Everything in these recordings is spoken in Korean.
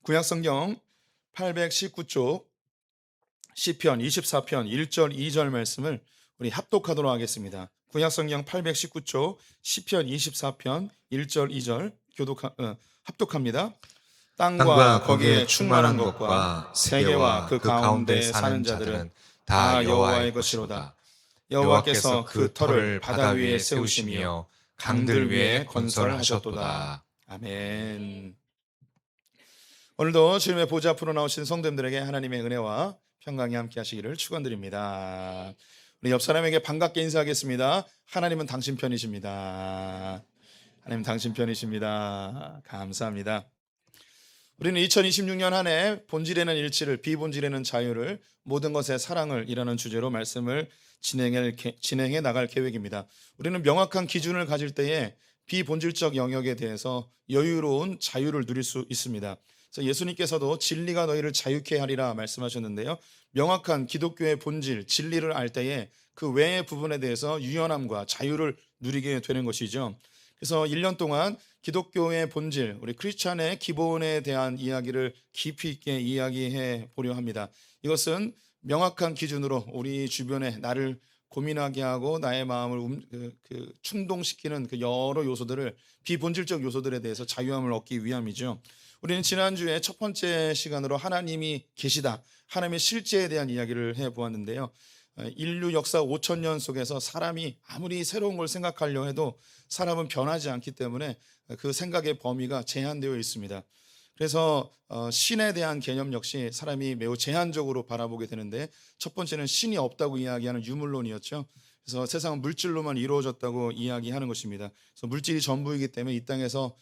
구약성경 819쪽 시편 24편 1절 2절 말씀을 우리 합독하도록 하겠습니다. 구약성경 819쪽 시편 24편 1절 2절 합독합니다. 땅과 땅과 거기에 거기에 충만한 충만한 것과 것과 세계와 세계와 그 그 가운데 가운데 사는 사는 자들은 자들은 다 다 여호와의 여호와의 것이로다. 것이로다. 여호와께서 여호와께서 그 그 터를 터를 바다 바다 위에 위에 세우시며 세우시며 강들 강들 위에 위에 건설하셨도다. 건설하셨도다. 아멘. 오늘도 주님의 보좌 앞으로 나오신 성도님들에게 하나님의 은혜와 평강이 함께 하시기를 축원드립니다. 우리 옆 사람에게 반갑게 인사하겠습니다. 하나님은 당신 편이십니다. 하나님 당신 편이십니다. 감사합니다. 우리는 2026년 한 해 본질에는 일치를, 비본질에는 자유를, 모든 것에 사랑을 이라는 주제로 말씀을 진행해 나갈 계획입니다. 우리는 명확한 기준을 가질 때에 비본질적 영역에 대해서 여유로운 자유를 누릴 수 있습니다. 그래서 예수님께서도 진리가 너희를 자유케 하리라 말씀하셨는데요. 명확한 기독교의 본질, 진리를 알 때에 그 외의 부분에 대해서 유연함과 자유를 누리게 되는 것이죠. 그래서 1년 동안 기독교의 본질, 우리 크리스찬의 기본에 대한 이야기를 깊이 있게 이야기해 보려 합니다. 이것은 명확한 기준으로 우리 주변에 나를 고민하게 하고 나의 마음을 충동시키는 그 여러 요소들을, 비본질적 요소들에 대해서 자유함을 얻기 위함이죠. 우리는 지난주에 첫 번째 시간으로 하나님이 계시다, 하나님의 실제에 대한 이야기를 해보았는데요. 인류 역사 5천 년 속에서 사람이 아무리 새로운 걸 생각하려 해도 사람은 변하지 않기 때문에 그 생각의 범위가 제한되어 있습니다. 그래서 신에 대한 개념 역시 사람이 매우 제한적으로 바라보게 되는데, 첫 번째는 신이 없다고 이야기하는 유물론이었죠. 그래서 세상은 물질로만 이루어졌다고 이야기하는 것입니다. 그래서 물질이 전부이기 때문에 이 땅에서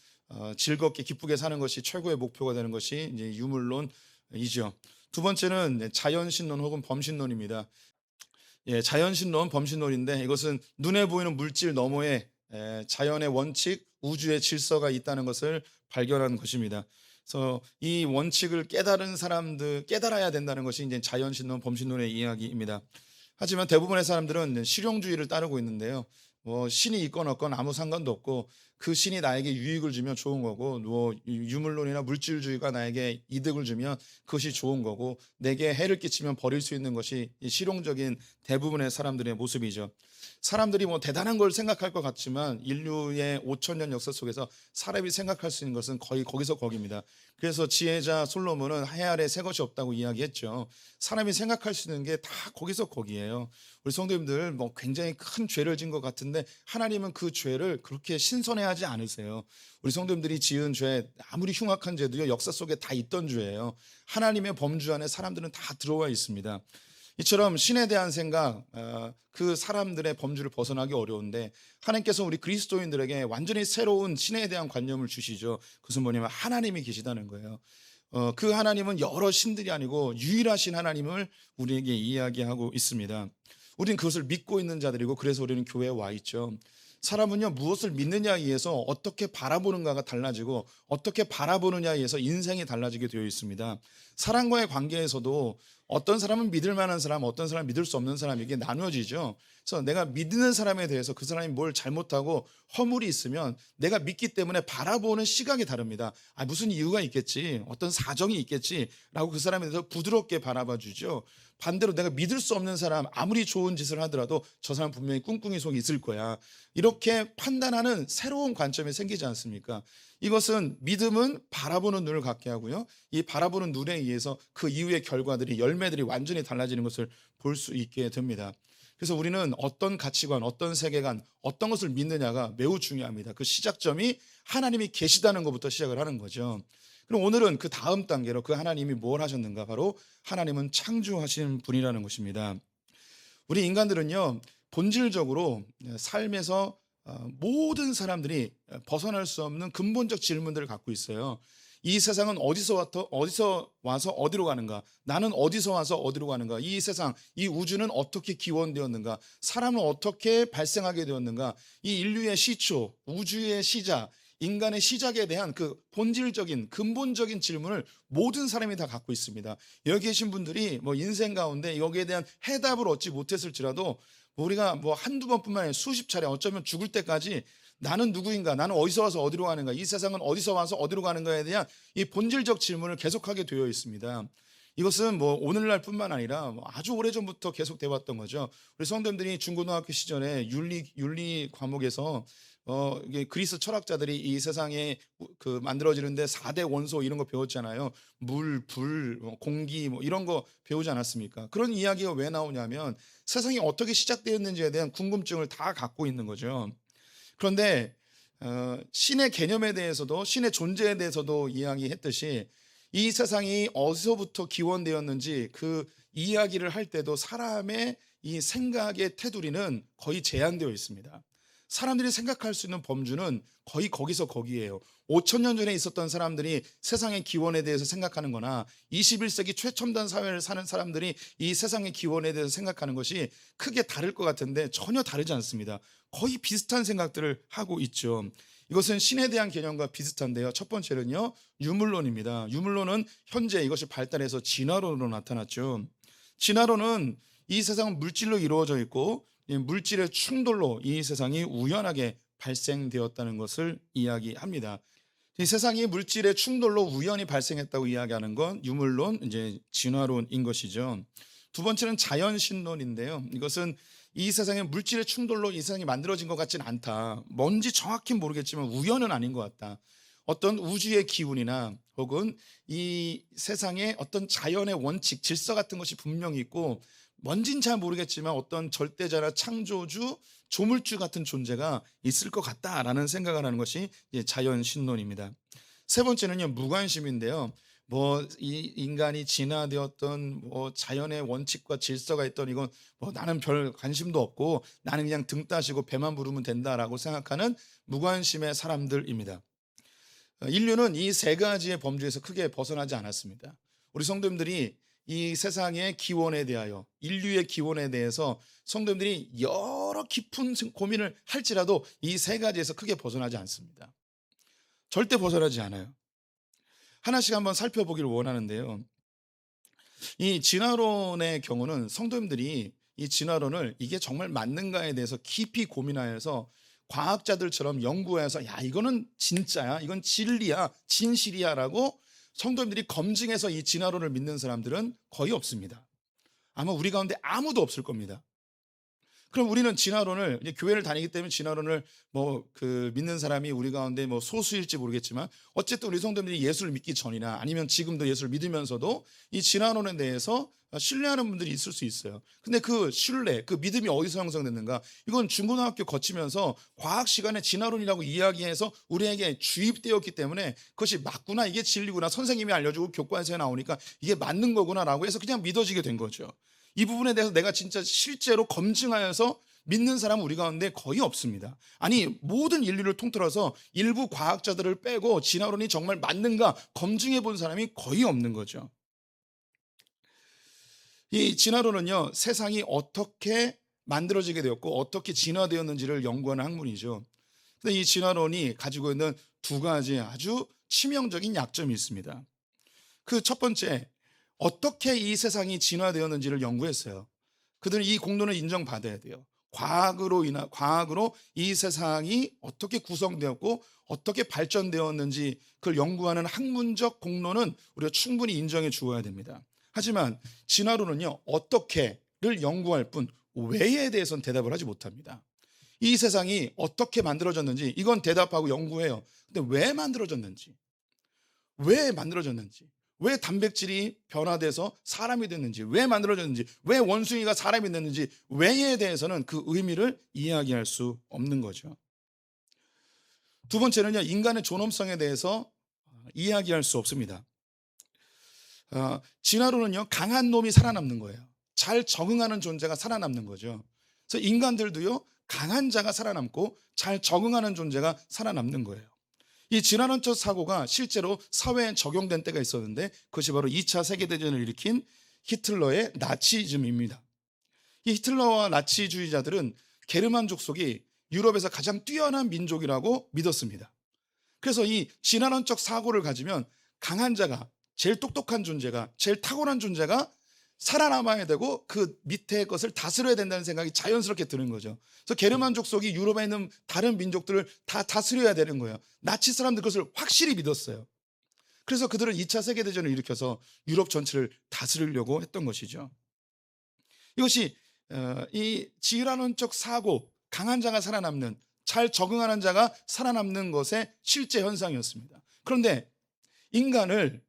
즐겁게 기쁘게 사는 것이 최고의 목표가 되는 것이 이제 유물론이죠. 두 번째는 자연신론 혹은 범신론입니다. 자연신론, 범신론인데 이것은 눈에 보이는 물질 너머에 자연의 원칙, 우주의 질서가 있다는 것을 발견한 것입니다. 그래서 이 원칙을 깨달은 사람들, 깨달아야 된다는 것이 이제 자연신론, 범신론의 이야기입니다. 하지만 대부분의 사람들은 실용주의를 따르고 있는데요. 뭐 신이 있건 없건 아무 상관도 없고, 그 신이 나에게 유익을 주면 좋은 거고, 뭐 유물론이나 물질주의가 나에게 이득을 주면 그것이 좋은 거고, 내게 해를 끼치면 버릴 수 있는 것이 이 실용적인 대부분의 사람들의 모습이죠. 사람들이 뭐 대단한 걸 생각할 것 같지만 인류의 5천 년 역사 속에서 사람이 생각할 수 있는 것은 거의 거기서 거기입니다. 그래서 지혜자 솔로몬은 해 아래 새 것이 없다고 이야기했죠. 사람이 생각할 수 있는 게 다 거기서 거기예요. 우리 성도님들 뭐 굉장히 큰 죄를 진 것 같은데 하나님은 그 죄를 그렇게 신선해하지 않으세요. 우리 성도님들이 지은 죄, 아무리 흉악한 죄도요, 역사 속에 다 있던 죄예요. 하나님의 범주 안에 사람들은 다 들어와 있습니다. 이처럼 신에 대한 생각, 그 사람들의 범주를 벗어나기 어려운데 하나님께서 우리 그리스도인들에게 완전히 새로운 신에 대한 관념을 주시죠. 그것은 뭐냐면 하나님이 계시다는 거예요. 그 하나님은 여러 신들이 아니고 유일하신 하나님을 우리에게 이야기하고 있습니다. 우리는 그것을 믿고 있는 자들이고, 그래서 우리는 교회에 와 있죠. 사람은요, 무엇을 믿느냐에 의해서 어떻게 바라보는가가 달라지고, 어떻게 바라보느냐에 의해서 인생이 달라지게 되어 있습니다. 사람과의 관계에서도 어떤 사람은 믿을 만한 사람, 어떤 사람은 믿을 수 없는 사람에게 나누어지죠. 그래서 내가 믿는 사람에 대해서 그 사람이 뭘 잘못하고 허물이 있으면 내가 믿기 때문에 바라보는 시각이 다릅니다. 무슨 이유가 있겠지, 어떤 사정이 있겠지라고 그 사람에 대해서 부드럽게 바라봐 주죠. 반대로 내가 믿을 수 없는 사람, 아무리 좋은 짓을 하더라도 저 사람 분명히 꿍꿍이 속에 있을 거야, 이렇게 판단하는 새로운 관점이 생기지 않습니까? 이것은, 믿음은 바라보는 눈을 갖게 하고요, 이 바라보는 눈에 의해서 그 이후의 결과들이, 열매들이 완전히 달라지는 것을 볼 수 있게 됩니다. 그래서 우리는 어떤 가치관, 어떤 세계관, 어떤 것을 믿느냐가 매우 중요합니다. 그 시작점이 하나님이 계시다는 것부터 시작을 하는 거죠. 그럼 오늘은 그 다음 단계로 그 하나님이 뭘 하셨는가, 바로 하나님은 창조하신 분이라는 것입니다. 우리 인간들은요, 본질적으로 삶에서 모든 사람들이 벗어날 수 없는 근본적 질문들을 갖고 있어요. 이 세상은 어디서 와서 어디로 가는가? 나는 어디서 와서 어디로 가는가? 이 세상, 이 우주는 어떻게 기원되었는가? 사람은 어떻게 발생하게 되었는가? 이 인류의 시초, 우주의 시작, 인간의 시작에 대한 그 본질적인 근본적인 질문을 모든 사람이 다 갖고 있습니다. 여기 계신 분들이 뭐 인생 가운데 여기에 대한 해답을 얻지 못했을지라도, 우리가 뭐 한두 번뿐만 아니라 수십 차례, 어쩌면 죽을 때까지 나는 누구인가? 나는 어디서 와서 어디로 가는가? 이 세상은 어디서 와서 어디로 가는가에 대한 이 본질적 질문을 계속하게 되어 있습니다. 이것은 뭐 오늘날뿐만 아니라 뭐 아주 오래전부터 계속돼 왔던 거죠. 우리 성도님들이 중고등학교 시절에 윤리 과목에서 이게 그리스 철학자들이 이 세상에 그 만들어지는데 4대 원소 이런 거 배웠잖아요. 물, 불, 공기 뭐 이런 거 배우지 않았습니까? 그런 이야기가 왜 나오냐면 세상이 어떻게 시작되었는지에 대한 궁금증을 다 갖고 있는 거죠. 그런데 신의 개념에 대해서도 신의 존재에 대해서도 이야기했듯이 이 세상이 어디서부터 기원되었는지 그 이야기를 할 때도 사람의 이 생각의 테두리는 거의 제한되어 있습니다. 사람들이 생각할 수 있는 범주는 거의 거기서 거기에요. 5천 년 전에 있었던 사람들이 세상의 기원에 대해서 생각하는 거나 21세기 최첨단 사회를 사는 사람들이 이 세상의 기원에 대해서 생각하는 것이 크게 다를 것 같은데 전혀 다르지 않습니다. 거의 비슷한 생각들을 하고 있죠. 이것은 신에 대한 개념과 비슷한데요. 첫 번째는요, 유물론입니다. 유물론은 현재 이것이 발달해서 진화론으로 나타났죠. 진화론은 이 세상은 물질로 이루어져 있고 이 물질의 충돌로 이 세상이 우연하게 발생되었다는 것을 이야기합니다. 이 세상이 물질의 충돌로 우연히 발생했다고 이야기하는 건 유물론, 이제 진화론인 것이죠. 두 번째는 자연신론인데요. 이것은 이 세상의 물질의 충돌로 이 세상이 만들어진 것 같지는 않다. 뭔지 정확히 모르겠지만 우연은 아닌 것 같다. 어떤 우주의 기운이나 혹은 이 세상의 어떤 자연의 원칙, 질서 같은 것이 분명히 있고 뭔진 잘 모르겠지만 어떤 절대자나 창조주, 조물주 같은 존재가 있을 것 같다라는 생각을 하는 것이 자연신론입니다. 세 번째는요, 무관심인데요. 뭐 이 인간이 진화되었던 뭐 자연의 원칙과 질서가 있던 이건 뭐 나는 별 관심도 없고 나는 그냥 등 따시고 배만 부르면 된다라고 생각하는 무관심의 사람들입니다. 인류는 이 세 가지의 범주에서 크게 벗어나지 않았습니다. 우리 성도님들이 이 세상의 기원에 대하여 인류의 기원에 대해서 성도님들이 여러 깊은 고민을 할지라도 이 세 가지에서 크게 벗어나지 않습니다. 절대 벗어나지 않아요. 하나씩 한번 살펴보기를 원하는데요. 이 진화론의 경우는 성도님들이 이 진화론을 이게 정말 맞는가에 대해서 깊이 고민하여서 과학자들처럼 연구해서 야 이거는 진짜야, 이건 진리야, 진실이야라고 성도님들이 검증해서 이 진화론을 믿는 사람들은 거의 없습니다. 아마 우리 가운데 아무도 없을 겁니다. 그럼 우리는 진화론을 이제 교회를 다니기 때문에 진화론을 뭐 그 믿는 사람이 우리 가운데 뭐 소수일지 모르겠지만 어쨌든 우리 성도님들이 예수를 믿기 전이나 아니면 지금도 예수를 믿으면서도 이 진화론에 대해서 신뢰하는 분들이 있을 수 있어요. 근데 그 신뢰, 그 믿음이 어디서 형성됐는가? 이건 중고등학교 거치면서 과학 시간에 진화론이라고 이야기해서 우리에게 주입되었기 때문에 그것이 맞구나, 이게 진리구나, 선생님이 알려주고 교과서에 나오니까 이게 맞는 거구나라고 해서 그냥 믿어지게 된 거죠. 이 부분에 대해서 내가 진짜 실제로 검증하여서 믿는 사람은 우리 가운데 거의 없습니다. 아니 모든 인류를 통틀어서 일부 과학자들을 빼고 진화론이 정말 맞는가 검증해 본 사람이 거의 없는 거죠. 이 진화론은요, 세상이 어떻게 만들어지게 되었고 어떻게 진화되었는지를 연구하는 학문이죠. 근데 이 진화론이 가지고 있는 두 가지 아주 치명적인 약점이 있습니다. 그 첫 번째, 어떻게 이 세상이 진화되었는지를 연구했어요. 그들은 이 공로는 인정받아야 돼요. 과학으로 이 세상이 어떻게 구성되었고 어떻게 발전되었는지 그걸 연구하는 학문적 공로는 우리가 충분히 인정해 주어야 됩니다. 하지만 진화론은요, 어떻게를 연구할 뿐 왜에 대해서는 대답을 하지 못합니다. 이 세상이 어떻게 만들어졌는지 이건 대답하고 연구해요. 근데 왜 만들어졌는지, 왜 단백질이 변화돼서 사람이 됐는지, 왜 만들어졌는지, 왜 원숭이가 사람이 됐는지, 왜에 대해서는 그 의미를 이야기할 수 없는 거죠. 두 번째는요, 인간의 존엄성에 대해서 이야기할 수 없습니다. 진화론은요, 강한 놈이 살아남는 거예요. 잘 적응하는 존재가 살아남는 거죠. 그래서 인간들도요, 강한 자가 살아남고 잘 적응하는 존재가 살아남는 거예요. 이 진화론적 사고가 실제로 사회에 적용된 때가 있었는데 그것이 바로 2차 세계대전을 일으킨 히틀러의 나치즘입니다. 이 히틀러와 나치주의자들은 게르만 족속이 유럽에서 가장 뛰어난 민족이라고 믿었습니다. 그래서 이 진화론적 사고를 가지면 강한 자가, 제일 똑똑한 존재가, 제일 탁월한 존재가 살아남아야 되고 그 밑에 것을 다스려야 된다는 생각이 자연스럽게 드는 거죠. 그래서 게르만 족속이 유럽에 있는 다른 민족들을 다 다스려야 되는 거예요. 나치 사람들 그것을 확실히 믿었어요. 그래서 그들은 2차 세계대전을 일으켜서 유럽 전체를 다스리려고 했던 것이죠. 이것이 이 지휘라론적 사고, 강한 자가 살아남는, 잘 적응하는 자가 살아남는 것의 실제 현상이었습니다. 그런데 인간을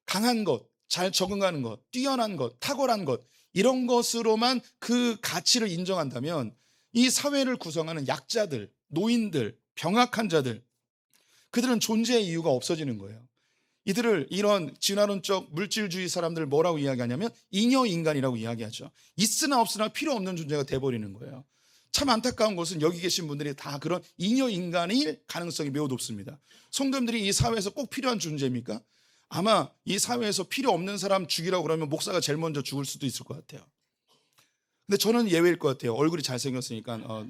강한 것, 잘 적응하는 것, 뛰어난 것, 탁월한 것, 이런 것으로만 그 가치를 인정한다면 이 사회를 구성하는 약자들, 노인들, 병약한 자들, 그들은 존재의 이유가 없어지는 거예요. 이들을 이런 진화론적 물질주의 사람들을 뭐라고 이야기하냐면 잉여인간이라고 이야기하죠. 있으나 없으나 필요 없는 존재가 돼버리는 거예요. 참 안타까운 것은 여기 계신 분들이 다 그런 잉여인간일 가능성이 매우 높습니다. 성도님들이 이 사회에서 꼭 필요한 존재입니까? 아마 이 사회에서 필요 없는 사람 죽이라고 그러면 목사가 제일 먼저 죽을 수도 있을 것 같아요. 근데 저는 예외일 것 같아요. 얼굴이 잘생겼으니까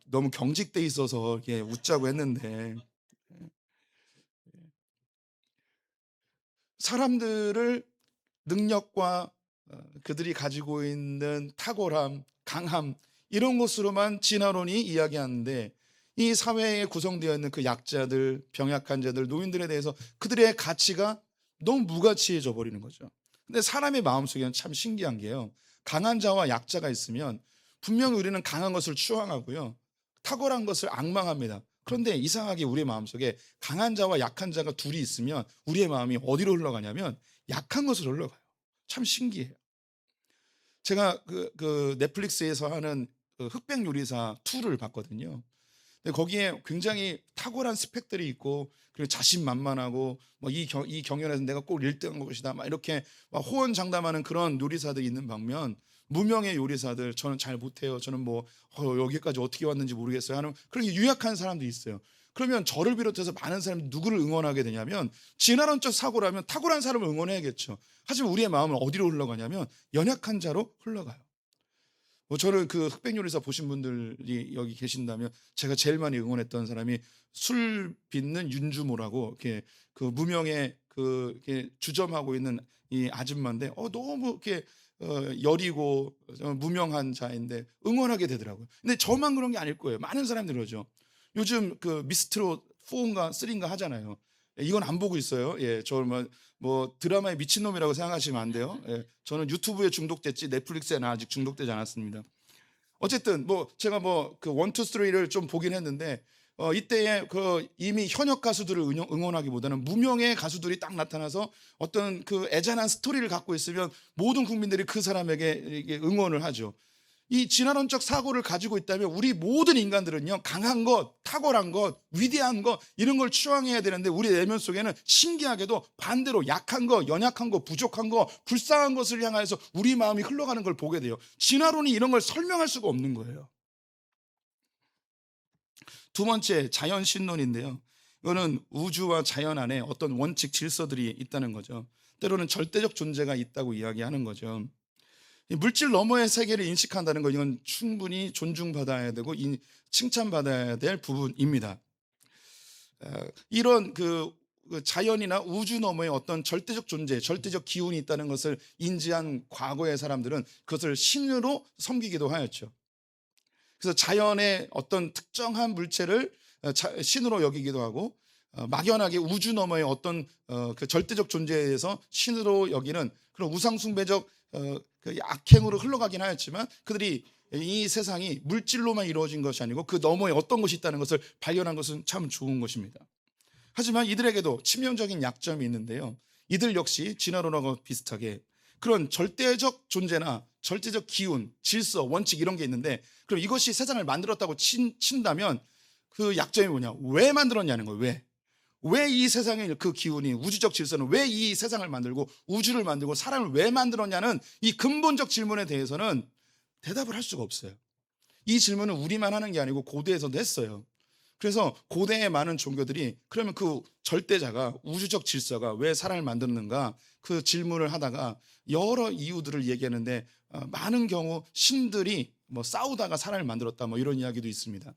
너무 경직돼 있어서 웃자고 했는데, 사람들을 능력과 그들이 가지고 있는 탁월함, 강함, 이런 것으로만 진화론이 이야기하는데, 이 사회에 구성되어 있는 그 약자들, 병약한 자들, 노인들에 대해서 그들의 가치가 너무 무가치해져 버리는 거죠. 근데 사람의 마음속에는 참 신기한 게요, 강한 자와 약자가 있으면 분명히 우리는 강한 것을 추앙하고요, 탁월한 것을 앙망합니다. 그런데 이상하게 우리의 마음속에 강한 자와 약한 자가 둘이 있으면 우리의 마음이 어디로 흘러가냐면 약한 것으로 흘러가요. 참 신기해요. 제가 그 넷플릭스에서 하는 그 흑백 요리사 2를 봤거든요. 근데 거기에 굉장히 탁월한 스펙들이 있고, 그리고 자신만만하고 이 경연에서 내가 꼭 1등한 것이다 막 이렇게 막 호언장담하는 그런 요리사들이 있는 반면, 무명의 요리사들, 저는 잘 못해요, 저는 여기까지 어떻게 왔는지 모르겠어요 하는 그런 유약한 사람도 있어요. 그러면 저를 비롯해서 많은 사람이 누구를 응원하게 되냐면, 진화론적 사고라면 탁월한 사람을 응원해야겠죠. 하지만 우리의 마음은 어디로 흘러가냐면 연약한 자로 흘러가요. 저를 그 흑백 요리사 보신 분들이 여기 계신다면, 제가 제일 많이 응원했던 사람이 술 빚는 윤주모라고, 이렇게 그 무명의 이렇게 주점하고 있는 이 아줌마인데, 너무 이렇게 여리고 무명한 자인데 응원하게 되더라고요. 근데 저만 그런 게 아닐 거예요. 많은 사람들이 그러죠. 요즘 그 미스트롯 4인가 3인가 하잖아요. 이건 안 보고 있어요. 저는 드라마에 미친놈이라고 생각하시면 안 돼요. 저는 유튜브에 중독됐지 넷플릭스에는 아직 중독되지 않았습니다. 어쨌든 제가 그 1, 2, 3를 좀 보긴 했는데, 이때에 그 이미 현역 가수들을 응원하기보다는 무명의 가수들이 딱 나타나서 어떤 그 애잔한 스토리를 갖고 있으면 모든 국민들이 그 사람에게 이게 응원을 하죠. 이 진화론적 사고를 가지고 있다면 우리 모든 인간들은요, 강한 것, 탁월한 것, 위대한 것, 이런 걸 추앙해야 되는데, 우리 내면 속에는 신기하게도 반대로 약한 것, 연약한 것, 부족한 것, 불쌍한 것을 향해서 우리 마음이 흘러가는 걸 보게 돼요. 진화론이 이런 걸 설명할 수가 없는 거예요. 두 번째, 자연신론인데요. 이거는 우주와 자연 안에 어떤 원칙, 질서들이 있다는 거죠. 때로는 절대적 존재가 있다고 이야기하는 거죠. 물질 너머의 세계를 인식한다는 것, 이건 충분히 존중받아야 되고 칭찬받아야 될 부분입니다. 이런 그 자연이나 우주 너머의 어떤 절대적 존재, 절대적 기운이 있다는 것을 인지한 과거의 사람들은 그것을 신으로 섬기기도 하였죠. 그래서 자연의 어떤 특정한 물체를 신으로 여기기도 하고, 막연하게 우주 너머의 어떤 그 절대적 존재에 대해서 신으로 여기는 그런 우상숭배적 그 악행으로 흘러가긴 하였지만, 그들이 이 세상이 물질로만 이루어진 것이 아니고 그 너머에 어떤 것이 있다는 것을 발견한 것은 참 좋은 것입니다. 하지만 이들에게도 치명적인 약점이 있는데요, 이들 역시 진화론하고 비슷하게 그런 절대적 존재나 절대적 기운, 질서, 원칙, 이런 게 있는데, 그럼 이것이 세상을 만들었다고 친다면 그 약점이 뭐냐? 왜 만들었냐는 거예요. 왜 이 세상의 그 기운이, 우주적 질서는 왜 이 세상을 만들고 우주를 만들고 사람을 왜 만들었냐는 이 근본적 질문에 대해서는 대답을 할 수가 없어요. 이 질문은 우리만 하는 게 아니고 고대에서도 했어요. 그래서 고대의 많은 종교들이 그러면 그 절대자가, 우주적 질서가 왜 사람을 만드는가, 그 질문을 하다가 여러 이유들을 얘기하는데, 많은 경우 신들이 싸우다가 사람을 만들었다 이런 이야기도 있습니다.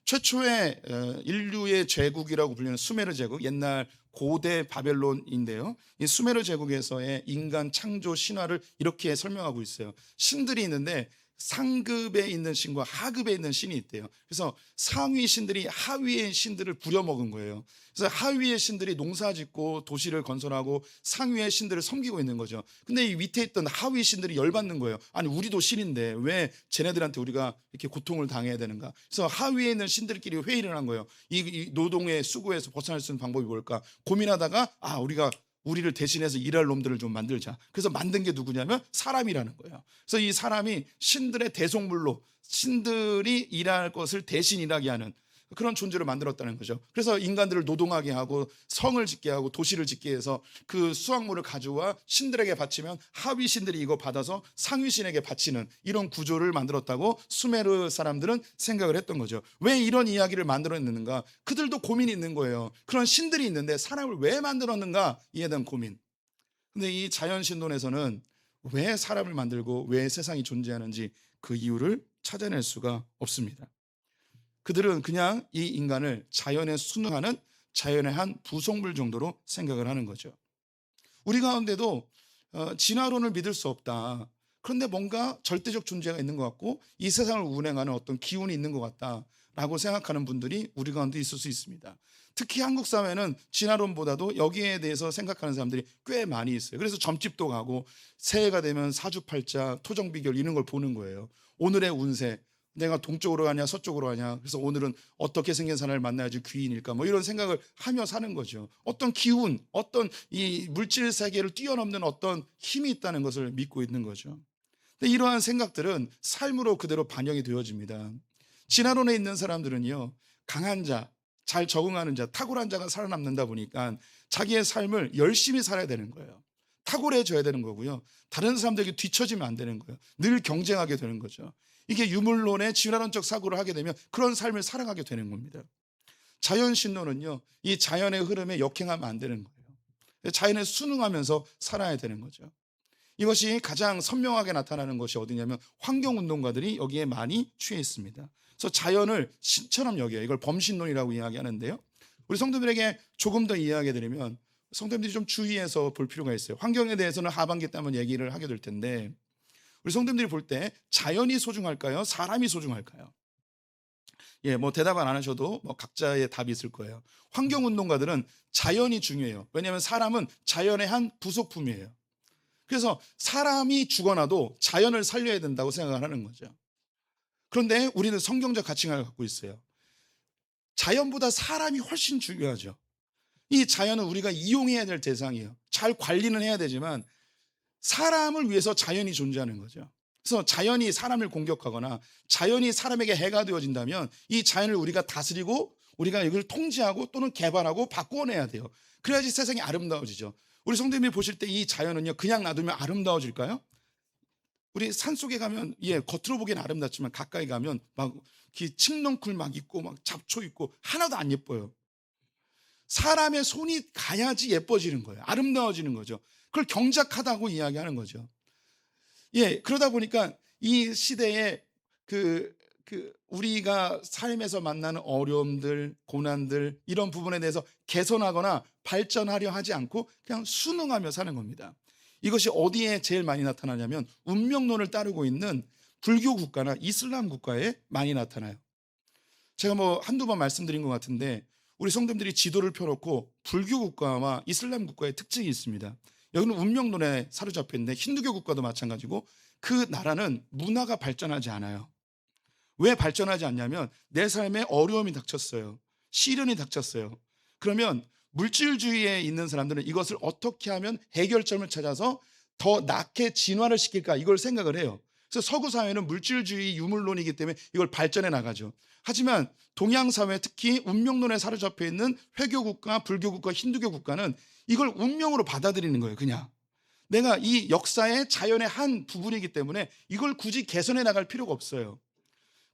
최초의 인류의 제국이라고 불리는 수메르 제국, 옛날 고대 바벨론인데요. 이 수메르 제국에서의 인간 창조 신화를 이렇게 설명하고 있어요. 신들이 있는데 상급에 있는 신과 하급에 있는 신이 있대요. 그래서 상위 신들이 하위의 신들을 부려먹은 거예요. 그래서 하위의 신들이 농사짓고 도시를 건설하고 상위의 신들을 섬기고 있는 거죠. 근데 이 밑에 있던 하위 신들이 열받는 거예요. 아니 우리도 신인데 왜 쟤네들한테 우리가 이렇게 고통을 당해야 되는가. 그래서 하위에 있는 신들끼리 회의를 한 거예요. 이 노동의 수고에서 벗어날 수 있는 방법이 뭘까 고민하다가 우리가 우리를 대신해서 일할 놈들을 좀 만들자. 그래서 만든 게 누구냐면 사람이라는 거예요. 그래서 이 사람이 신들의 대속물로 신들이 일할 것을 대신 일하게 하는 그런 존재를 만들었다는 거죠. 그래서 인간들을 노동하게 하고 성을 짓게 하고 도시를 짓게 해서 그 수확물을 가져와 신들에게 바치면 하위 신들이 이거 받아서 상위 신에게 바치는 이런 구조를 만들었다고 수메르 사람들은 생각을 했던 거죠. 왜 이런 이야기를 만들어냈는가? 그들도 고민이 있는 거예요. 그런 신들이 있는데 사람을 왜 만들었는가? 이에 대한 고민. 근데 이 자연 신론에서는 왜 사람을 만들고 왜 세상이 존재하는지 그 이유를 찾아낼 수가 없습니다. 그들은 그냥 이 인간을 자연에 순응하는 자연의 한 부속물 정도로 생각을 하는 거죠. 우리 가운데도 진화론을 믿을 수 없다. 그런데 뭔가 절대적 존재가 있는 것 같고 이 세상을 운행하는 어떤 기운이 있는 것 같다라고 생각하는 분들이 우리 가운데 있을 수 있습니다. 특히 한국 사회는 진화론보다도 여기에 대해서 생각하는 사람들이 꽤 많이 있어요. 그래서 점집도 가고 새해가 되면 사주팔자, 토정비결 이런 걸 보는 거예요. 오늘의 운세, 내가 동쪽으로 가냐 서쪽으로 가냐, 그래서 오늘은 어떻게 생긴 사람을 만나야지 귀인일까, 뭐 이런 생각을 하며 사는 거죠. 어떤 기운, 어떤 이 물질 세계를 뛰어넘는 어떤 힘이 있다는 것을 믿고 있는 거죠. 근데 이러한 생각들은 삶으로 그대로 반영이 되어집니다. 진화론에 있는 사람들은요, 강한 자, 잘 적응하는 자, 탁월한 자가 살아남는다 보니까 자기의 삶을 열심히 살아야 되는 거예요. 탁월해져야 되는 거고요. 다른 사람들에게 뒤처지면 안 되는 거예요. 늘 경쟁하게 되는 거죠. 이게 유물론의 진화론적 사고를 하게 되면 그런 삶을 살아가게 되는 겁니다. 자연신론은요, 이 자연의 흐름에 역행하면 안 되는 거예요. 자연에 순응하면서 살아야 되는 거죠. 이것이 가장 선명하게 나타나는 것이 어디냐면 환경운동가들이 여기에 많이 취해 있습니다. 그래서 자연을 신처럼 여겨요. 이걸 범신론이라고 이야기하는데요. 우리 성도들에게 조금 더 이해하게 되면 성도님들이 좀 주의해서 볼 필요가 있어요. 환경에 대해서는 하반기 때 한번 얘기를 하게 될 텐데, 우리 성도님들이 볼 때 자연이 소중할까요? 사람이 소중할까요? 뭐 대답 안 하셔도 뭐 각자의 답이 있을 거예요. 환경운동가들은 자연이 중요해요. 왜냐하면 사람은 자연의 한 부속품이에요. 그래서 사람이 죽어나도 자연을 살려야 된다고 생각을 하는 거죠. 그런데 우리는 성경적 가치관을 갖고 있어요. 자연보다 사람이 훨씬 중요하죠. 이 자연은 우리가 이용해야 될 대상이에요. 잘 관리는 해야 되지만 사람을 위해서 자연이 존재하는 거죠. 그래서 자연이 사람을 공격하거나 자연이 사람에게 해가 되어진다면 이 자연을 우리가 다스리고 우리가 이걸 통제하고 또는 개발하고 바꾸어내야 돼요. 그래야지 세상이 아름다워지죠. 우리 성도님이 보실 때 이 자연은요, 그냥 놔두면 아름다워질까요? 우리 산속에 가면 겉으로 보기엔 아름답지만 가까이 가면 막 칡넝쿨 막 있고 막 잡초 있고 하나도 안 예뻐요. 사람의 손이 가야지 예뻐지는 거예요. 아름다워지는 거죠. 그걸 경작하다고 이야기하는 거죠. 그러다 보니까 이 시대에 우리가 삶에서 만나는 어려움들, 고난들 이런 부분에 대해서 개선하거나 발전하려 하지 않고 그냥 순응하며 사는 겁니다. 이것이 어디에 제일 많이 나타나냐면 운명론을 따르고 있는 불교 국가나 이슬람 국가에 많이 나타나요. 제가 뭐 한두 번 말씀드린 것 같은데 우리 성도님들이 지도를 펴놓고 불교 국가와 이슬람 국가의 특징이 있습니다. 여기는 운명론에 사로잡혀 있는데 힌두교 국가도 마찬가지고 그 나라는 문화가 발전하지 않아요. 왜 발전하지 않냐면 내 삶에 어려움이 닥쳤어요. 시련이 닥쳤어요. 그러면 물질주의에 있는 사람들은 이것을 어떻게 하면 해결점을 찾아서 더 낫게 진화를 시킬까 이걸 생각을 해요. 그래서 서구 사회는 물질주의 유물론이기 때문에 이걸 발전해 나가죠. 하지만 동양 사회 특히 운명론에 사로잡혀 있는 회교 국가, 불교 국가, 힌두교 국가는 이걸 운명으로 받아들이는 거예요. 그냥 내가 이 역사의 자연의 한 부분이기 때문에 이걸 굳이 개선해 나갈 필요가 없어요.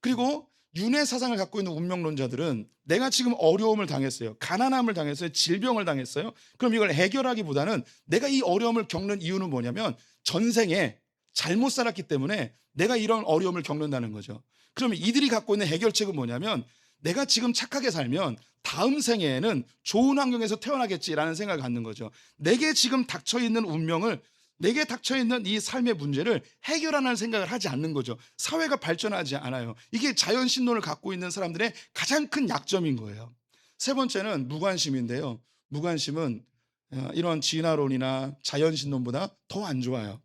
그리고 윤회 사상을 갖고 있는 운명론자들은 내가 지금 어려움을 당했어요. 가난함을 당했어요. 질병을 당했어요. 그럼 이걸 해결하기보다는 내가 이 어려움을 겪는 이유는 뭐냐면 전생에 잘못 살았기 때문에 내가 이런 어려움을 겪는다는 거죠. 그러면 이들이 갖고 있는 해결책은 뭐냐면 내가 지금 착하게 살면 다음 생에는 좋은 환경에서 태어나겠지라는 생각을 갖는 거죠. 내게 지금 닥쳐 있는 운명을, 내게 닥쳐 있는 이 삶의 문제를 해결하는 생각을 하지 않는 거죠. 사회가 발전하지 않아요. 이게 자연 신론을 갖고 있는 사람들의 가장 큰 약점인 거예요. 세 번째는 무관심인데요. 무관심은 이런 진화론이나 자연 신론보다 더 안 좋아요.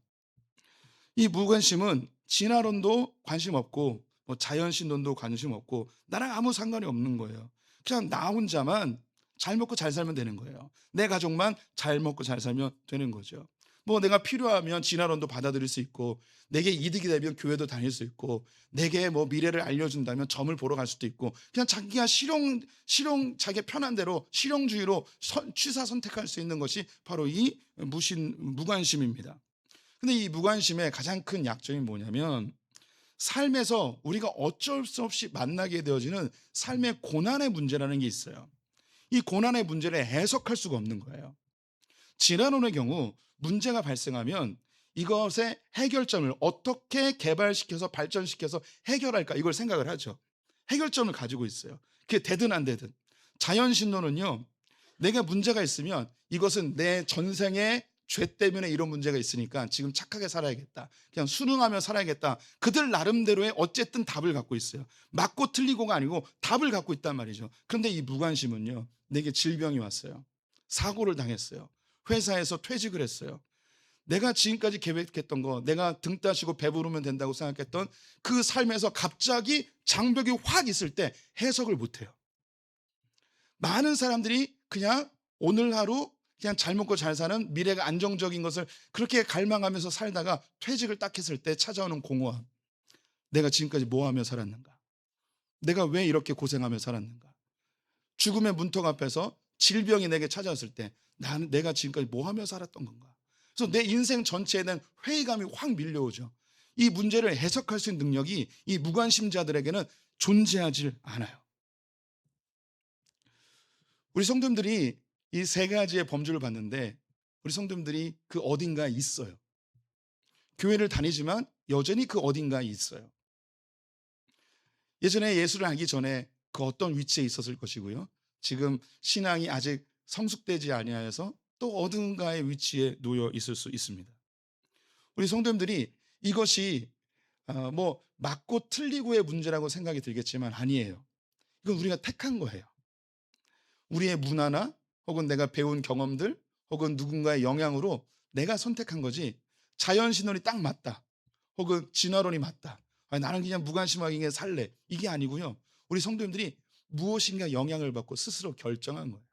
이 무관심은 진화론도 관심 없고 뭐 자연신론도 관심 없고 나랑 아무 상관이 없는 거예요. 그냥 나 혼자만 잘 먹고 잘 살면 되는 거예요. 내 가족만 잘 먹고 잘 살면 되는 거죠. 뭐 내가 필요하면 진화론도 받아들일 수 있고, 내게 이득이 되면 교회도 다닐 수 있고, 내게 뭐 미래를 알려준다면 점을 보러 갈 수도 있고, 그냥 자기가 자기 편한 대로 실용주의로 취사 선택할 수 있는 것이 바로 이 무관심입니다. 근데 이 무관심의 가장 큰 약점이 뭐냐면, 삶에서 우리가 어쩔 수 없이 만나게 되어지는 삶의 고난의 문제라는 게 있어요. 이 고난의 문제를 해석할 수가 없는 거예요. 진화론의 경우 문제가 발생하면 이것의 해결점을 어떻게 개발시켜서 발전시켜서 해결할까, 이걸 생각을 하죠. 해결점을 가지고 있어요. 그게 되든 안 되든. 자연신론은요, 내가 문제가 있으면 이것은 내 전생의 죄 때문에 이런 문제가 있으니까 지금 착하게 살아야겠다, 그냥 순응하며 살아야겠다, 그들 나름대로의 어쨌든 답을 갖고 있어요. 맞고 틀리고가 아니고 답을 갖고 있단 말이죠. 그런데 이 무관심은요, 내게 질병이 왔어요. 사고를 당했어요. 회사에서 퇴직을 했어요. 내가 지금까지 계획했던 거, 내가 등 따시고 배부르면 된다고 생각했던 그 삶에서 갑자기 장벽이 확 있을 때 해석을 못해요. 많은 사람들이 그냥 오늘 하루 그냥 잘 먹고 잘 사는 미래가 안정적인 것을 그렇게 갈망하면서 살다가 퇴직을 딱 했을 때 찾아오는 공허함. 내가 지금까지 뭐 하며 살았는가? 내가 왜 이렇게 고생하며 살았는가? 죽음의 문턱 앞에서 질병이 내게 찾아왔을 때 내가 지금까지 뭐 하며 살았던 건가? 그래서 내 인생 전체에 대한 회의감이 확 밀려오죠. 이 문제를 해석할 수 있는 능력이 이 무관심자들에게는 존재하지 않아요. 우리 성도님들이 이 세 가지의 범주를 봤는데, 우리 성도님들이 그 어딘가에 있어요. 교회를 다니지만 여전히 그 어딘가에 있어요. 예전에 예수를 알기 전에 그 어떤 위치에 있었을 것이고요, 지금 신앙이 아직 성숙되지 아니하여서 또 어딘가의 위치에 놓여 있을 수 있습니다. 우리 성도님들이 이것이 뭐 맞고 틀리고의 문제라고 생각이 들겠지만 아니에요. 이건 우리가 택한 거예요. 우리의 문화나 혹은 내가 배운 경험들 혹은 누군가의 영향으로 내가 선택한 거지, 자연신론이 딱 맞다 혹은 진화론이 맞다, 아니, 나는 그냥 무관심하게 살래, 이게 아니고요. 우리 성도님들이 무엇인가 영향을 받고 스스로 결정한 거예요.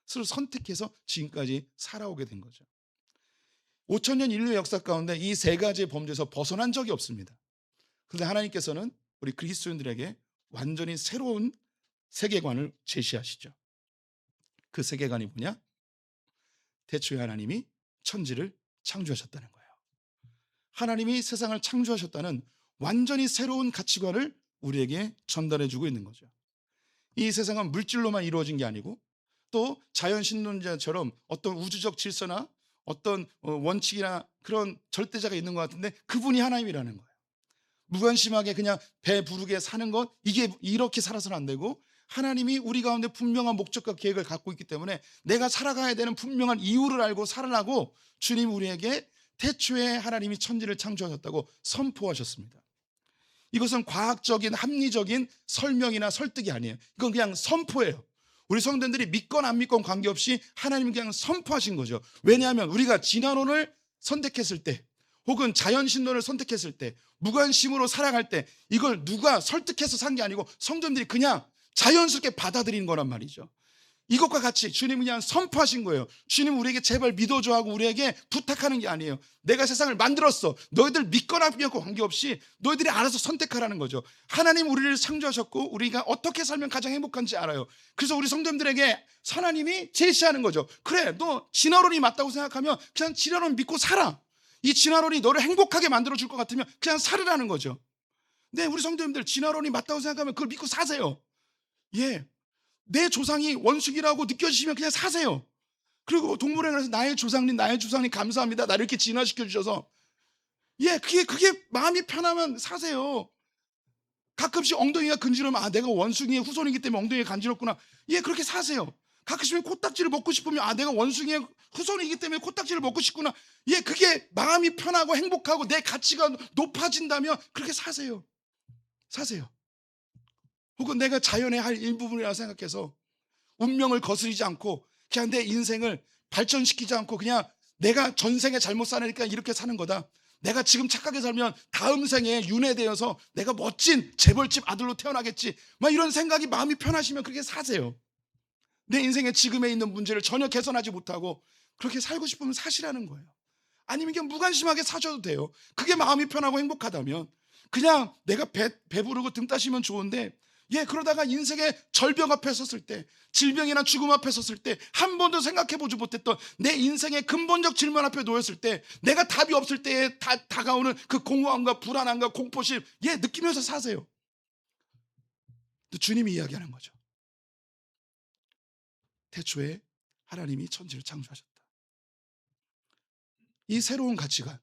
스스로 선택해서 지금까지 살아오게 된 거죠. 5,000년 인류 역사 가운데 이 세 가지의 범죄에서 벗어난 적이 없습니다. 그런데 하나님께서는 우리 그리스도인들에게 완전히 새로운 세계관을 제시하시죠. 그 세계관이 뭐냐? 태초에 하나님이 천지를 창조하셨다는 거예요. 하나님이 세상을 창조하셨다는 완전히 새로운 가치관을 우리에게 전달해 주고 있는 거죠. 이 세상은 물질로만 이루어진 게 아니고, 또 자연신론자처럼 어떤 우주적 질서나 어떤 원칙이나 그런 절대자가 있는 것 같은데 그분이 하나님이라는 거예요. 무관심하게 그냥 배 부르게 사는 것, 이게 이렇게 살아서는 안 되고, 하나님이 우리 가운데 분명한 목적과 계획을 갖고 있기 때문에 내가 살아가야 되는 분명한 이유를 알고 살아가고, 주님 우리에게 태초에 하나님이 천지를 창조하셨다고 선포하셨습니다. 이것은 과학적인 합리적인 설명이나 설득이 아니에요. 이건 그냥 선포예요. 우리 성도들이 믿건 안 믿건 관계없이 하나님이 그냥 선포하신 거죠. 왜냐하면 우리가 진화론을 선택했을 때 혹은 자연신론을 선택했을 때, 무관심으로 살아갈 때 이걸 누가 설득해서 산 게 아니고 성도들이 그냥 자연스럽게 받아들이는 거란 말이죠. 이것과 같이 주님이 그냥 선포하신 거예요. 주님 우리에게 제발 믿어줘 하고 우리에게 부탁하는 게 아니에요. 내가 세상을 만들었어, 너희들 믿거나 믿고 관계없이 너희들이 알아서 선택하라는 거죠. 하나님 우리를 창조하셨고 우리가 어떻게 살면 가장 행복한지 알아요. 그래서 우리 성도님들에게 하나님이 제시하는 거죠. 그래, 너 진화론이 맞다고 생각하면 그냥 진화론 믿고 살아. 이 진화론이 너를 행복하게 만들어줄 것 같으면 그냥 살으라는 거죠. 네, 우리 성도님들 진화론이 맞다고 생각하면 그걸 믿고 사세요. 예, 내 조상이 원숭이라고 느껴지시면 그냥 사세요. 그리고 동물원에 가서 나의 조상님 감사합니다, 나를 이렇게 진화시켜 주셔서, 예, 그게 마음이 편하면 사세요. 가끔씩 엉덩이가 근지러우면 내가 원숭이의 후손이기 때문에 엉덩이가 간지럽구나. 예, 그렇게 사세요. 가끔씩 코딱지를 먹고 싶으면 내가 원숭이의 후손이기 때문에 코딱지를 먹고 싶구나. 예, 그게 마음이 편하고 행복하고 내 가치가 높아진다면 그렇게 사세요. 사세요. 혹은 내가 자연의 할 일부분이라고 생각해서 운명을 거스르지 않고 그냥 내 인생을 발전시키지 않고 그냥 내가 전생에 잘못 사니까 이렇게 사는 거다. 내가 지금 착하게 살면 다음 생에 윤회되어서 내가 멋진 재벌집 아들로 태어나겠지. 막 이런 생각이 마음이 편하시면 그렇게 사세요. 내 인생의 지금에 있는 문제를 전혀 개선하지 못하고 그렇게 살고 싶으면 사시라는 거예요. 아니면 그냥 무관심하게 사셔도 돼요. 그게 마음이 편하고 행복하다면. 그냥 내가 배부르고 등 따시면 좋은데, 예, 그러다가 인생의 절벽 앞에 섰을 때, 질병이나 죽음 앞에 섰을 때, 한 번도 생각해보지 못했던 내 인생의 근본적 질문 앞에 놓였을 때, 내가 답이 없을 때에 다가오는 그 공허함과 불안함과 공포심, 예, 느끼면서 사세요. 또 주님이 이야기하는 거죠. 태초에 하나님이 천지를 창조하셨다. 이 새로운 가치관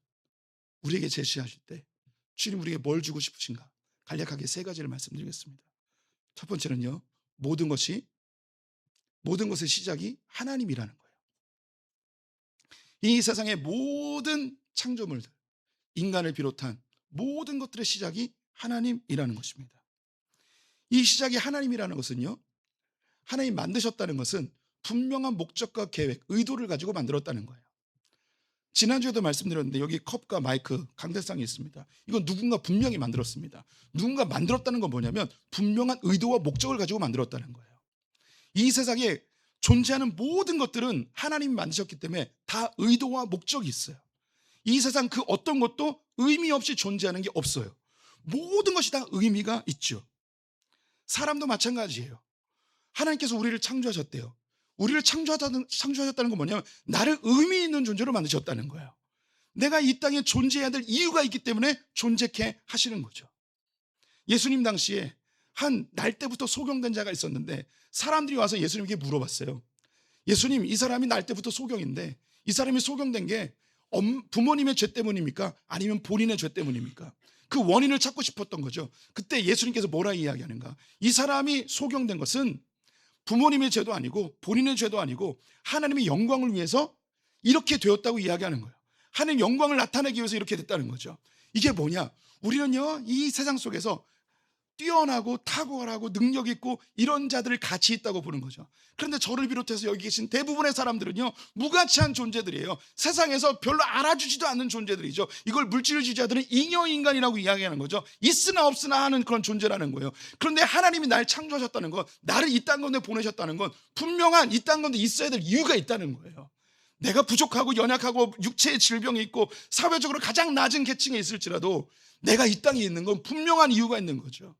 우리에게 제시하실 때 주님 우리에게 뭘 주고 싶으신가? 간략하게 세 가지를 말씀드리겠습니다. 첫 번째는요, 모든 것의 시작이 하나님이라는 거예요. 이 세상의 모든 창조물들, 인간을 비롯한 모든 것들의 시작이 하나님이라는 것입니다. 이 시작이 하나님이라는 것은요, 하나님 만드셨다는 것은 분명한 목적과 계획, 의도를 가지고 만들었다는 거예요. 지난주에도 말씀드렸는데 여기 컵과 마이크 강대상이 있습니다. 이건 누군가 분명히 만들었습니다. 누군가 만들었다는 건 뭐냐면 분명한 의도와 목적을 가지고 만들었다는 거예요. 이 세상에 존재하는 모든 것들은 하나님이 만드셨기 때문에 다 의도와 목적이 있어요. 이 세상 그 어떤 것도 의미 없이 존재하는 게 없어요. 모든 것이 다 의미가 있죠. 사람도 마찬가지예요. 하나님께서 우리를 창조하셨대요. 우리를 창조하셨다는 건 뭐냐면 나를 의미 있는 존재로 만드셨다는 거예요. 내가 이 땅에 존재해야 될 이유가 있기 때문에 존재케 하시는 거죠. 예수님 당시에 한 날 때부터 소경된 자가 있었는데 사람들이 와서 예수님께 물어봤어요. 예수님, 이 사람이 날 때부터 소경인데 이 사람이 소경된 게 부모님의 죄 때문입니까? 아니면 본인의 죄 때문입니까? 그 원인을 찾고 싶었던 거죠. 그때 예수님께서 뭐라 이야기하는가? 이 사람이 소경된 것은 부모님의 죄도 아니고 본인의 죄도 아니고 하나님의 영광을 위해서 이렇게 되었다고 이야기하는 거예요. 하나님 영광을 나타내기 위해서 이렇게 됐다는 거죠. 이게 뭐냐? 우리는요, 이 세상 속에서 뛰어나고 탁월하고 능력 있고 이런 자들을 가치 있다고 보는 거죠. 그런데 저를 비롯해서 여기 계신 대부분의 사람들은요, 무가치한 존재들이에요. 세상에서 별로 알아주지도 않는 존재들이죠. 이걸 물질주의자들은 잉여인간이라고 이야기하는 거죠. 있으나 없으나 하는 그런 존재라는 거예요. 그런데 하나님이 날 창조하셨다는 건, 나를 이 땅 가운데 보내셨다는 건 분명한 이 땅 가운데 있어야 될 이유가 있다는 거예요. 내가 부족하고 연약하고 육체의 질병이 있고 사회적으로 가장 낮은 계층에 있을지라도 내가 이 땅에 있는 건 분명한 이유가 있는 거죠.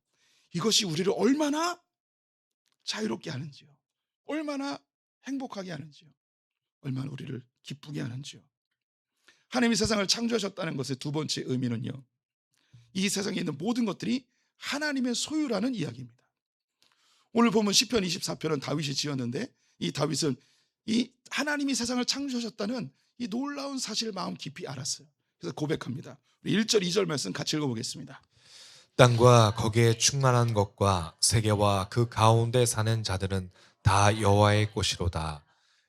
이것이 우리를 얼마나 자유롭게 하는지요, 얼마나 행복하게 하는지요, 얼마나 우리를 기쁘게 하는지요. 하나님이 세상을 창조하셨다는 것의 두 번째 의미는요, 이 세상에 있는 모든 것들이 하나님의 소유라는 이야기입니다. 오늘 보면 시편 24편은 다윗이 지었는데 이 다윗은 이 하나님이 세상을 창조하셨다는 이 놀라운 사실을 마음 깊이 알았어요. 그래서 고백합니다. 1절 2절 말씀 같이 읽어보겠습니다. 땅과 거기에 충만한 것과 세계와 그 가운데 사는 자들은 다 여호와의 것이로다.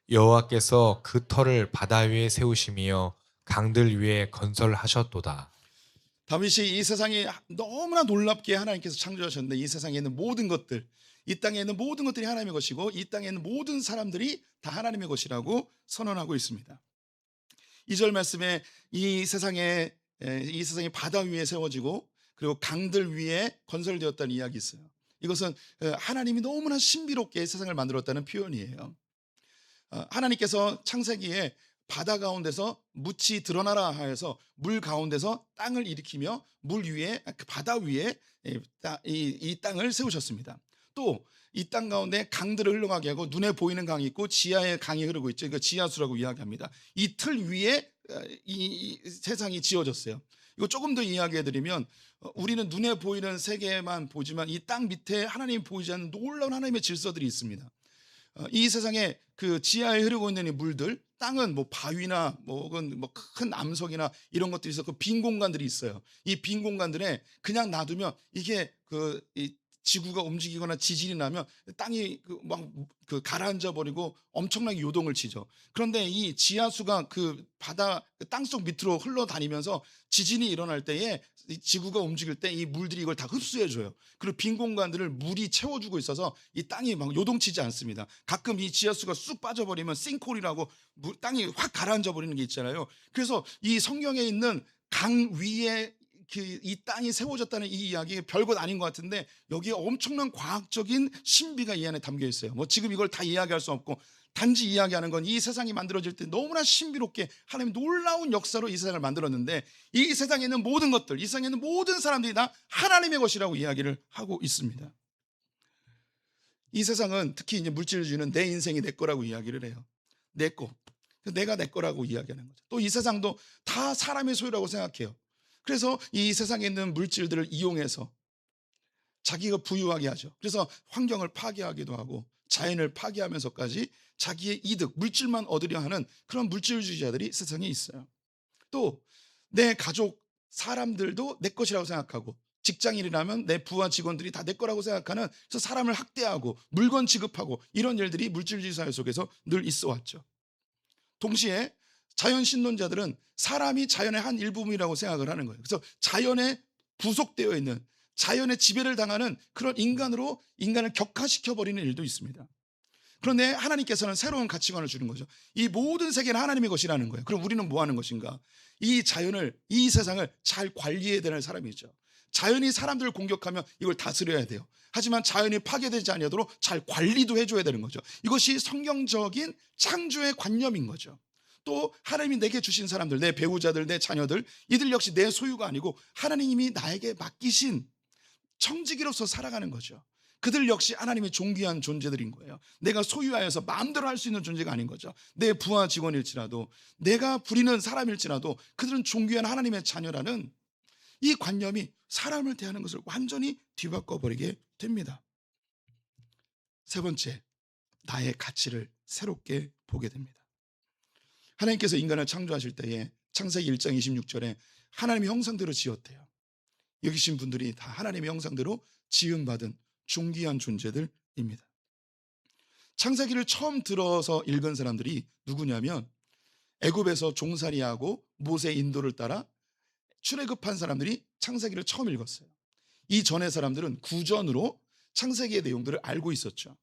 여호와께서 그 터를 바다 위에 세우시며 강들 위에 건설하셨도다. 다윗이 이 세상이 너무나 놀랍게 하나님께서 창조하셨는데 이 세상에 있는 모든 것들, 이 땅에 있는 모든 것들이 하나님의 것이고 이 땅에 있는 모든 사람들이 다 하나님의 것이라고 선언하고 있습니다. 2절 말씀에 이 세상이 바다 위에 세워지고 그리고 강들 위에 건설되었다는 이야기 있어요. 이것은 하나님이 너무나 신비롭게 세상을 만들었다는 표현이에요. 하나님께서 창세기에 바다 가운데서 묻이 드러나라 하여서 물 가운데서 땅을 일으키며 물 위에, 그 바다 위에 이 땅을 세우셨습니다. 또 이 땅 가운데 강들을 흘러가게 하고 눈에 보이는 강이 있고 지하에 강이 흐르고 있죠. 이거 지하수라고 이야기합니다. 이 틀 위에 이 세상이 지어졌어요. 이거 조금 더 이야기해드리면 우리는 눈에 보이는 세계만 보지만 이 땅 밑에 하나님이 보이지 않는 놀라운 하나님의 질서들이 있습니다. 이 세상에 그 지하에 흐르고 있는 이 물들, 땅은 뭐 바위나 뭐큰 암석이나 이런 것들이 있어 그 빈 공간들이 있어요. 이 빈 공간들에 그냥 놔두면 이게 이 지구가 움직이거나 지진이 나면 땅이 막 가라앉아 버리고 엄청나게 요동을 치죠. 그런데 이 지하수가 그 바다 땅속 밑으로 흘러다니면서 지진이 일어날 때에 이 지구가 움직일 때 이 물들이 이걸 다 흡수해 줘요. 그리고 빈 공간들을 물이 채워주고 있어서 이 땅이 막 요동치지 않습니다. 가끔 이 지하수가 쑥 빠져버리면 싱크홀이라고 땅이 확 가라앉아 버리는 게 있잖아요. 그래서 이 성경에 있는 강 위에 이 땅이 세워졌다는 이 이야기 별것 아닌 것 같은데 여기에 엄청난 과학적인 신비가 이 안에 담겨 있어요. 뭐 지금 이걸 다 이야기할 수 없고 단지 이야기하는 건 이 세상이 만들어질 때 너무나 신비롭게 하나님 놀라운 역사로 이 세상을 만들었는데 이 세상에 있는 모든 것들, 이 세상에 있는 모든 사람들이 다 하나님의 것이라고 이야기를 하고 있습니다. 이 세상은 특히 이제 물질주의는 내 인생이 내 거라고 이야기를 해요. 내 거, 내가 내 거라고 이야기하는 거죠. 또 이 세상도 다 사람의 소유라고 생각해요. 그래서 이 세상에 있는 물질들을 이용해서 자기가 부유하게 하죠. 그래서 환경을 파괴하기도 하고 자연을 파괴하면서까지 자기의 이득, 물질만 얻으려 하는 그런 물질주의자들이 세상에 있어요. 또 내 가족, 사람들도 내 것이라고 생각하고 직장인이라면 내 부하 직원들이 다 내 거라고 생각하는, 그래서 사람을 학대하고 물건 지급하고 이런 일들이 물질주의 사회 속에서 늘 있어 왔죠. 동시에 자연 신론자들은 사람이 자연의 한 일부분이라고 생각을 하는 거예요. 그래서 자연에 부속되어 있는, 자연의 지배를 당하는 그런 인간으로 인간을 격화시켜 버리는 일도 있습니다. 그런데 하나님께서는 새로운 가치관을 주는 거죠. 이 모든 세계는 하나님의 것이라는 거예요. 그럼 우리는 뭐 하는 것인가? 이 자연을, 이 세상을 잘 관리해야 되는 사람이죠. 자연이 사람들을 공격하면 이걸 다스려야 돼요. 하지만 자연이 파괴되지 않도록 잘 관리도 해줘야 되는 거죠. 이것이 성경적인 창조의 관념인 거죠. 또 하나님이 내게 주신 사람들, 내 배우자들, 내 자녀들, 이들 역시 내 소유가 아니고 하나님이 나에게 맡기신 청지기로서 살아가는 거죠. 그들 역시 하나님의 존귀한 존재들인 거예요. 내가 소유하여서 마음대로 할 수 있는 존재가 아닌 거죠. 내 부하 직원일지라도, 내가 부리는 사람일지라도 그들은 존귀한 하나님의 자녀라는 이 관념이 사람을 대하는 것을 완전히 뒤바꿔버리게 됩니다. 세 번째, 나의 가치를 새롭게 보게 됩니다. 하나님께서 인간을 창조하실 때에 창세기 1장 26절에 하나님의 형상대로 지었대요. 여기 계신 분들이 다 하나님의 형상대로 지음받은 존귀한 존재들입니다. 창세기를 처음 들어서 읽은 사람들이 누구냐면 애굽에서 종살이하고 모세의 인도를 따라 출애굽한 사람들이 창세기를 처음 읽었어요. 이 전의 사람들은 구전으로 창세기의 내용들을 알고 있었죠.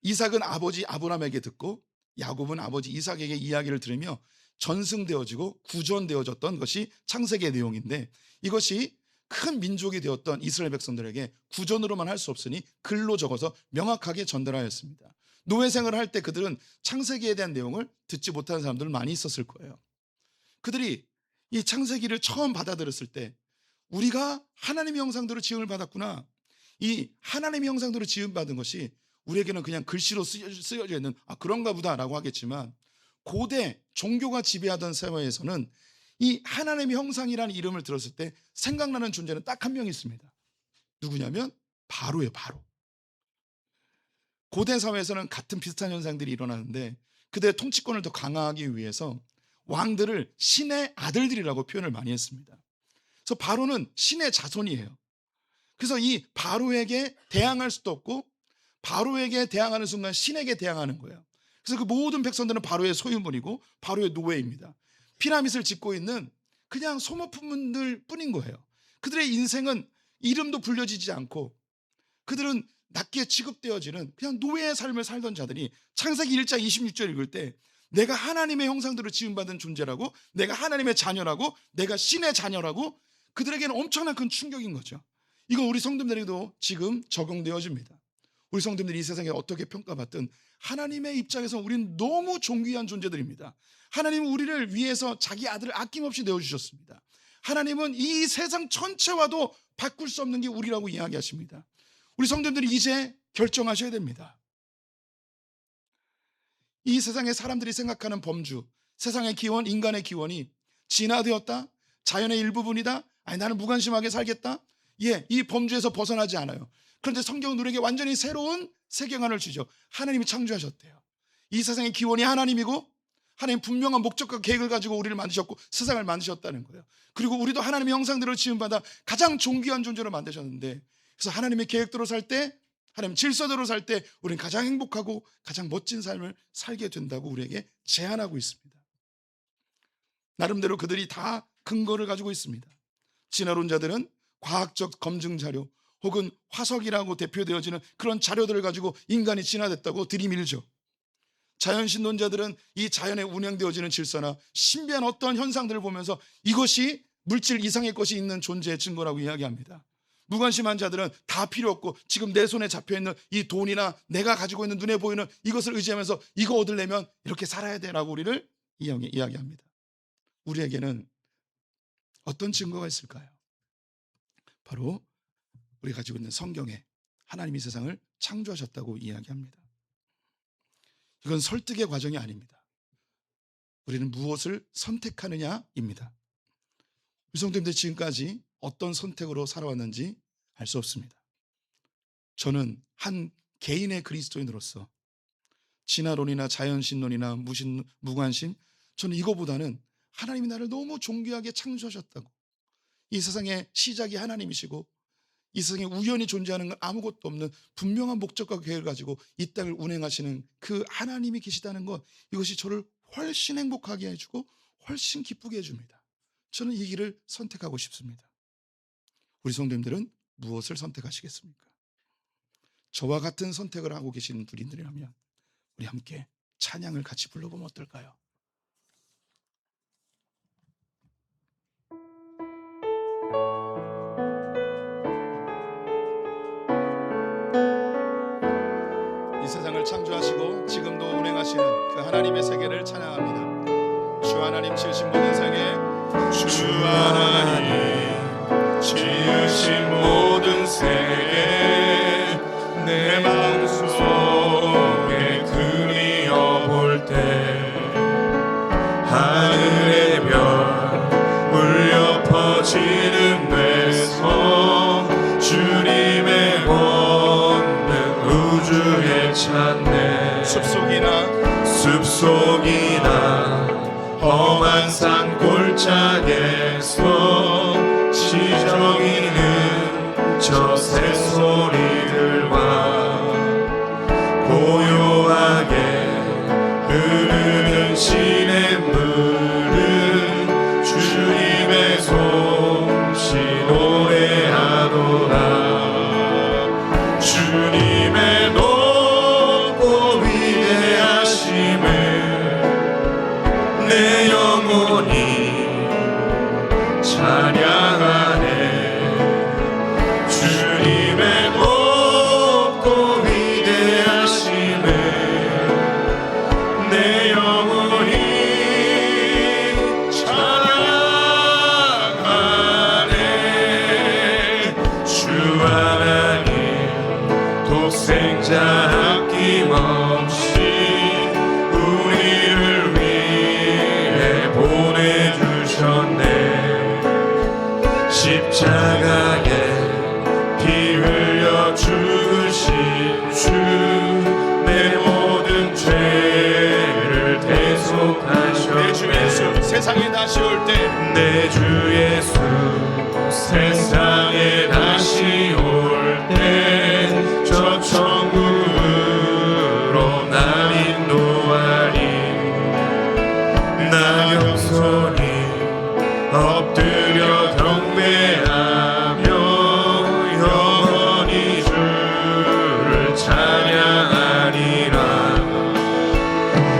이삭은 아버지 아브라함에게 듣고 야곱은 아버지 이삭에게 이야기를 들으며 전승되어지고 구전되어졌던 것이 창세기의 내용인데, 이것이 큰 민족이 되었던 이스라엘 백성들에게 구전으로만 할 수 없으니 글로 적어서 명확하게 전달하였습니다. 노예 생활을 할 때 그들은 창세기에 대한 내용을 듣지 못하는 사람들 많이 있었을 거예요. 그들이 이 창세기를 처음 받아들였을 때 우리가 하나님의 형상대로 지음을 받았구나, 이 하나님의 형상대로 지음받은 것이 우리에게는 그냥 글씨로 쓰여져 있는 그런가 보다라고 하겠지만, 고대 종교가 지배하던 사회에서는 이 하나님의 형상이라는 이름을 들었을 때 생각나는 존재는 딱 한 명 있습니다. 누구냐면 바로예요. 바로. 고대 사회에서는 같은 비슷한 현상들이 일어나는데 그들의 통치권을 더 강화하기 위해서 왕들을 신의 아들들이라고 표현을 많이 했습니다. 그래서 바로는 신의 자손이에요. 그래서 이 바로에게 대항할 수도 없고 바로에게 대항하는 순간 신에게 대항하는 거예요. 그래서 그 모든 백성들은 바로의 소유물이고 바로의 노예입니다. 피라밋을 짓고 있는 그냥 소모품들 뿐인 거예요. 그들의 인생은 이름도 불려지지 않고 그들은 낮게 취급되어지는 그냥 노예의 삶을 살던 자들이 창세기 1장 26절 읽을 때 내가 하나님의 형상대로 지음받은 존재라고, 내가 하나님의 자녀라고, 내가 신의 자녀라고, 그들에게는 엄청난 큰 충격인 거죠. 이거 우리 성도들에게도 지금 적용되어집니다. 우리 성도들이 이 세상에 어떻게 평가받든 하나님의 입장에서 우리는 너무 존귀한 존재들입니다. 하나님은 우리를 위해서 자기 아들을 아낌없이 내어주셨습니다. 하나님은 이 세상 전체와도 바꿀 수 없는 게 우리라고 이야기하십니다. 우리 성도들이 이제 결정하셔야 됩니다. 이 세상의 사람들이 생각하는 범주, 세상의 기원, 인간의 기원이 진화되었다? 자연의 일부분이다? 아니 나는 무관심하게 살겠다? 이 범주에서 벗어나지 않아요. 그런데 성경은 우리에게 완전히 새로운 세계관을 주죠. 하나님이 창조하셨대요. 이 세상의 기원이 하나님이고 하나님 분명한 목적과 계획을 가지고 우리를 만드셨고 세상을 만드셨다는 거예요. 그리고 우리도 하나님의 형상대로 지음받아 가장 존귀한 존재로 만드셨는데, 그래서 하나님의 계획대로 살 때, 하나님 질서대로 살 때 우리는 가장 행복하고 가장 멋진 삶을 살게 된다고 우리에게 제안하고 있습니다. 나름대로 그들이 다 근거를 가지고 있습니다. 진화론자들은 과학적 검증 자료 혹은 화석이라고 대표되어지는 그런 자료들을 가지고 인간이 진화됐다고 들이밀죠. 자연신론자들은 이 자연에 운행되어지는 질서나 신비한 어떤 현상들을 보면서 이것이 물질 이상의 것이 있는 존재의 증거라고 이야기합니다. 무관심한 자들은 다 필요 없고 지금 내 손에 잡혀있는 이 돈이나 내가 가지고 있는 눈에 보이는 이것을 의지하면서 이거 얻으려면 이렇게 살아야 돼라고 우리를 이야기합니다. 우리에게는 어떤 증거가 있을까요? 바로 우리가 가지고 있는 성경에 하나님이 세상을 창조하셨다고 이야기합니다. 이건 설득의 과정이 아닙니다. 우리는 무엇을 선택하느냐입니다. 우리 성도님들 지금까지 어떤 선택으로 살아왔는지 알 수 없습니다. 저는 한 개인의 그리스도인으로서 진화론이나 자연신론이나 무관심, 저는 이거보다는 하나님이 나를 너무 존귀하게 창조하셨다고, 이 세상의 시작이 하나님이시고 이 세상에 우연히 존재하는 건 아무것도 없는 분명한 목적과 계획을 가지고 이 땅을 운행하시는 그 하나님이 계시다는 것, 이것이 저를 훨씬 행복하게 해주고 훨씬 기쁘게 해줍니다. 저는 이 길을 선택하고 싶습니다. 우리 성도님들은 무엇을 선택하시겠습니까? 저와 같은 선택을 하고 계시는 분들이라면 우리 함께 찬양을 같이 불러보면 어떨까요? 이 세상을 창조하시고 지금도 운행하시는 그 하나님의 세계를 찬양합니다. 주 하나님 지으신 모든 세계, 주 하나님 지으신 모든 세계, 내 마음속에 그리어볼 때 하늘의 별 울려 퍼지는 데서 주님의 권능 우주에 찾네. 숲속이나 험한 산 골짜기에서 시정이는 저 새소리들과 고요하게 흐르는 시냇물은 주님의 솜씨 노래하노라. 주님의 높고 위대하심을 내 영혼이 찬양하네. 주님의 높고 위대하심을 내 영혼이 찬양하네. 주 하나님 독생자 아낌없이 우리를 위해 보내주셨네. 십자가에 피 흘려 죽으신 주, 내 모든 죄를 대속하셨네. 내 주 예수 세상에 다시 올 때, 내 주 예수 세상에 다시 올 때 저 천국으로 날 인도하리. 나 겸손히 엎드려 경배하며 영원히 주를 찬양하리라.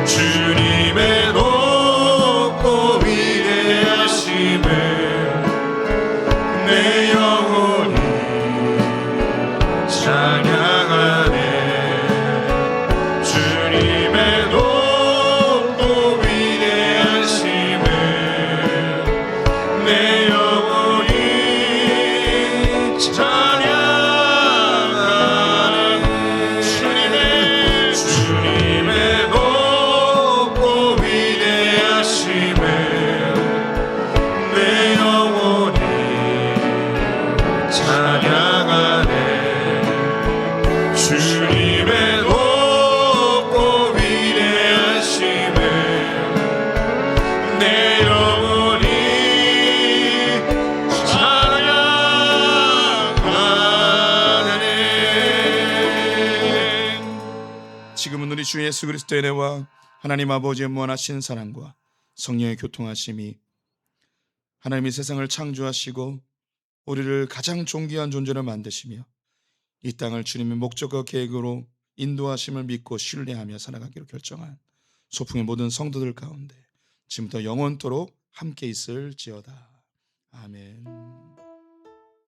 주님의 높고 위대하심을 내 영혼이 찬양하네. 주님의 높고 위대하심을 주 예수 그리스도의 은혜와 하나님 아버지의 무한하신 사랑과 성령의 교통하심이 하나님이 세상을 창조하시고 우리를 가장 존귀한 존재로 만드시며 이 땅을 주님의 목적과 계획으로 인도하심을 믿고 신뢰하며 살아가기로 결정한 소풍의 모든 성도들 가운데 지금부터 영원토록 함께 있을지어다. 아멘.